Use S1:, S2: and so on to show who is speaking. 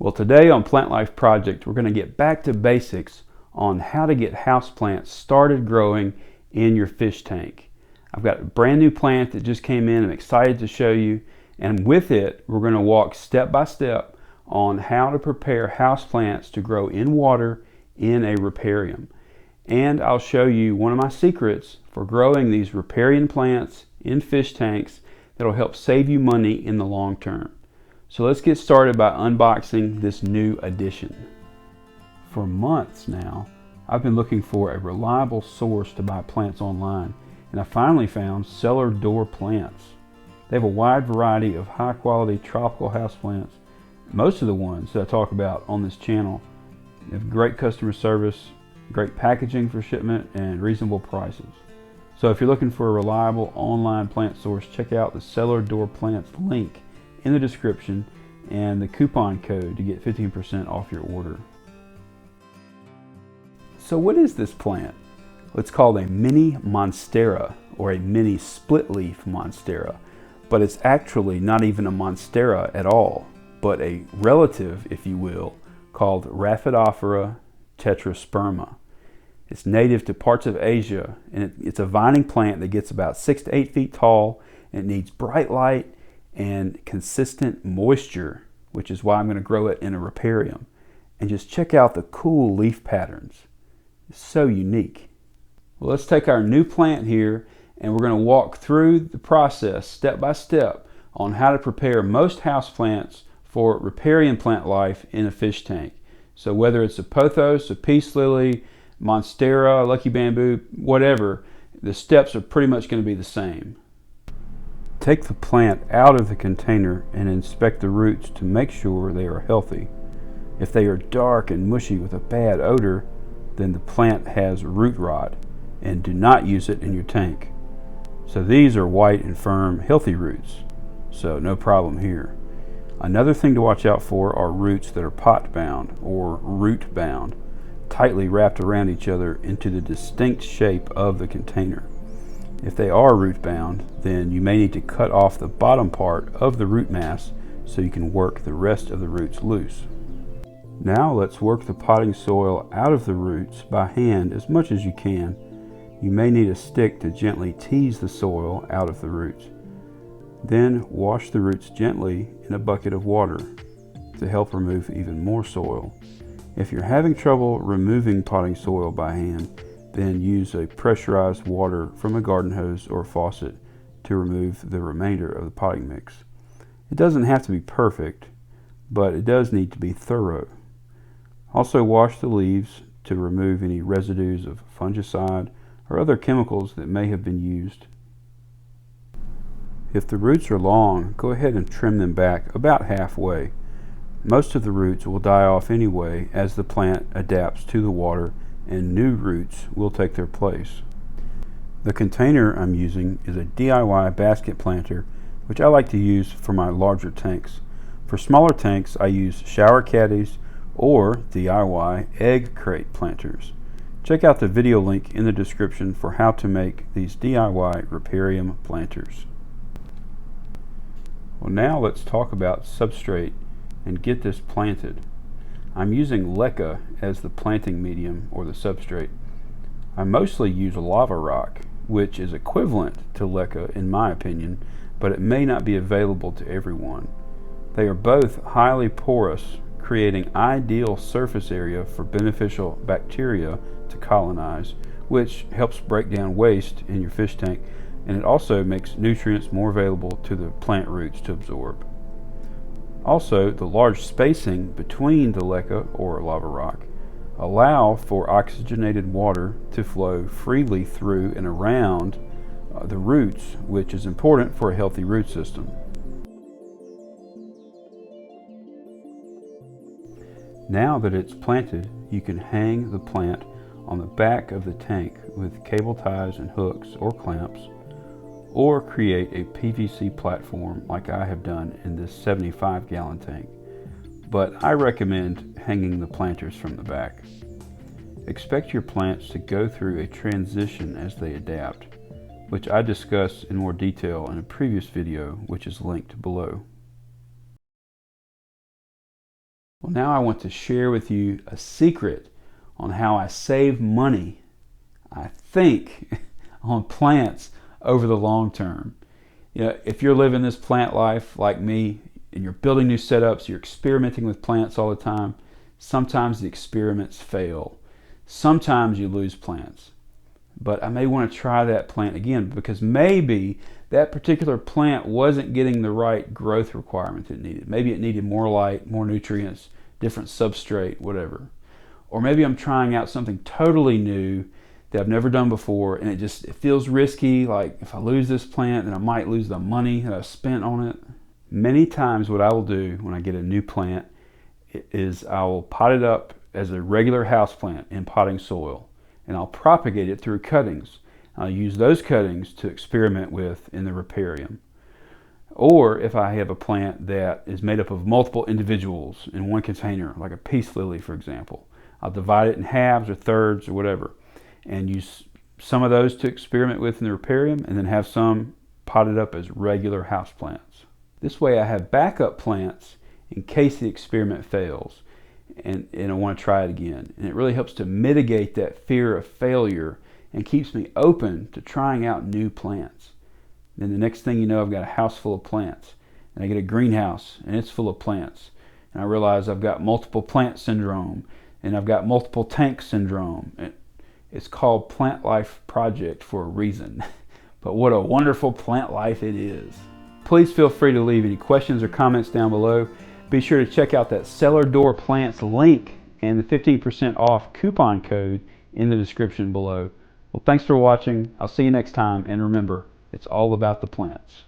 S1: Well, today on PlantLife Project, we're going to get back to basics on how to get houseplants started growing in your fish tank. I've got a brand new plant that just came in. I'm excited to show you. And with it, we're going to walk step by step on how to prepare houseplants to grow in water in a riparium. And I'll show you one of my secrets for growing these riparian plants in fish tanks that'll help save you money in the long term. So let's get started by unboxing this new addition. For months now, I've been looking for a reliable source to buy plants online, and I finally found Cellar Door Plants. They have a wide variety of high quality tropical houseplants. Most of the ones that I talk about on this channel have great customer service, great packaging for shipment, and reasonable prices. So if you're looking for a reliable online plant source, check out the Cellar Door Plants link in the description and the coupon code to get 15% off your order. So what is this plant? Well, it's called a mini Monstera, or a mini split leaf Monstera, but it's actually not even a Monstera at all, but a relative, if you will, called Rhaphidophora tetrasperma. It's native to parts of Asia, and it's a vining plant that gets about 6 to 8 feet tall, and it needs bright light and consistent moisture, which is why I'm going to grow it in a riparium. And just check out the cool leaf patterns. It's so unique. Well, let's take our new plant here, and we're going to walk through the process step by step on how to prepare most houseplants for riparian plant life in a fish tank. So whether it's a pothos, a peace lily, Monstera, lucky bamboo, whatever, the steps are pretty much going to be the same. Take the plant out of the container and inspect the roots to make sure they are healthy. If they are dark and mushy with a bad odor, then the plant has root rot, and do not use it in your tank. So these are white and firm, healthy roots, so no problem here. Another thing to watch out for are roots that are pot bound or root bound, tightly wrapped around each other into the distinct shape of the container. If they are root bound, then you may need to cut off the bottom part of the root mass so you can work the rest of the roots loose. Now let's work the potting soil out of the roots by hand as much as you can. You may need a stick to gently tease the soil out of the roots. Then wash the roots gently in a bucket of water to help remove even more soil. If you're having trouble removing potting soil by hand, then use a pressurized water from a garden hose or faucet to remove the remainder of the potting mix. It doesn't have to be perfect, but it does need to be thorough. Also wash the leaves to remove any residues of fungicide or other chemicals that may have been used. If the roots are long, go ahead and trim them back about halfway. Most of the roots will die off anyway as the plant adapts to the water, and new roots will take their place. The container I'm using is a DIY basket planter, which I like to use for my larger tanks. For smaller tanks, I use shower caddies or DIY egg crate planters. Check out the video link in the description for how to make these DIY riparium planters. Well, now let's talk about substrate and get this planted. I'm using LECA as the planting medium, or the substrate. I mostly use lava rock, which is equivalent to LECA in my opinion, but it may not be available to everyone. They are both highly porous, creating ideal surface area for beneficial bacteria to colonize, which helps break down waste in your fish tank, and it also makes nutrients more available to the plant roots to absorb. Also, the large spacing between the LECA, or lava rock, allow for oxygenated water to flow freely through and around the roots, which is important for a healthy root system. Now that it's planted, you can hang the plant on the back of the tank with cable ties and hooks or clamps, or create a PVC platform like I have done in this 75-gallon tank, but I recommend hanging the planters from the back. Expect your plants to go through a transition as they adapt, which I discuss in more detail in a previous video, which is linked below. Well, now I want to share with you a secret on how I save money, I think, on plants over the long term. You know, if you're living this plant life like me and you're building new setups, you're experimenting with plants all the time, sometimes the experiments fail. Sometimes you lose plants. But I may want to try that plant again because maybe that particular plant wasn't getting the right growth requirements it needed. Maybe it needed more light, more nutrients, different substrate, whatever. Or maybe I'm trying out something totally new that I've never done before, and it feels risky, like if I lose this plant, then I might lose the money that I've spent on it. Many times what I will do when I get a new plant is I will pot it up as a regular house plant in potting soil, and I'll propagate it through cuttings. I'll use those cuttings to experiment with in the riparium. Or if I have a plant that is made up of multiple individuals in one container, like a peace lily, for example, I'll divide it in halves or thirds or whatever, and use some of those to experiment with in the riparium, and then have some potted up as regular house plants. This way I have backup plants in case the experiment fails and I want to try it again. And it really helps to mitigate that fear of failure and keeps me open to trying out new plants. Then the next thing you know, I've got a house full of plants, and I get a greenhouse and it's full of plants, and I realize I've got multiple plant syndrome and I've got multiple tank syndrome. It's called PlantLife Project for a reason. But what a wonderful plant life it is. Please feel free to leave any questions or comments down below. Be sure to check out that Cellar Door Plants link and the 15% off coupon code in the description below. Well, thanks for watching. I'll see you next time, and remember, it's all about the plants.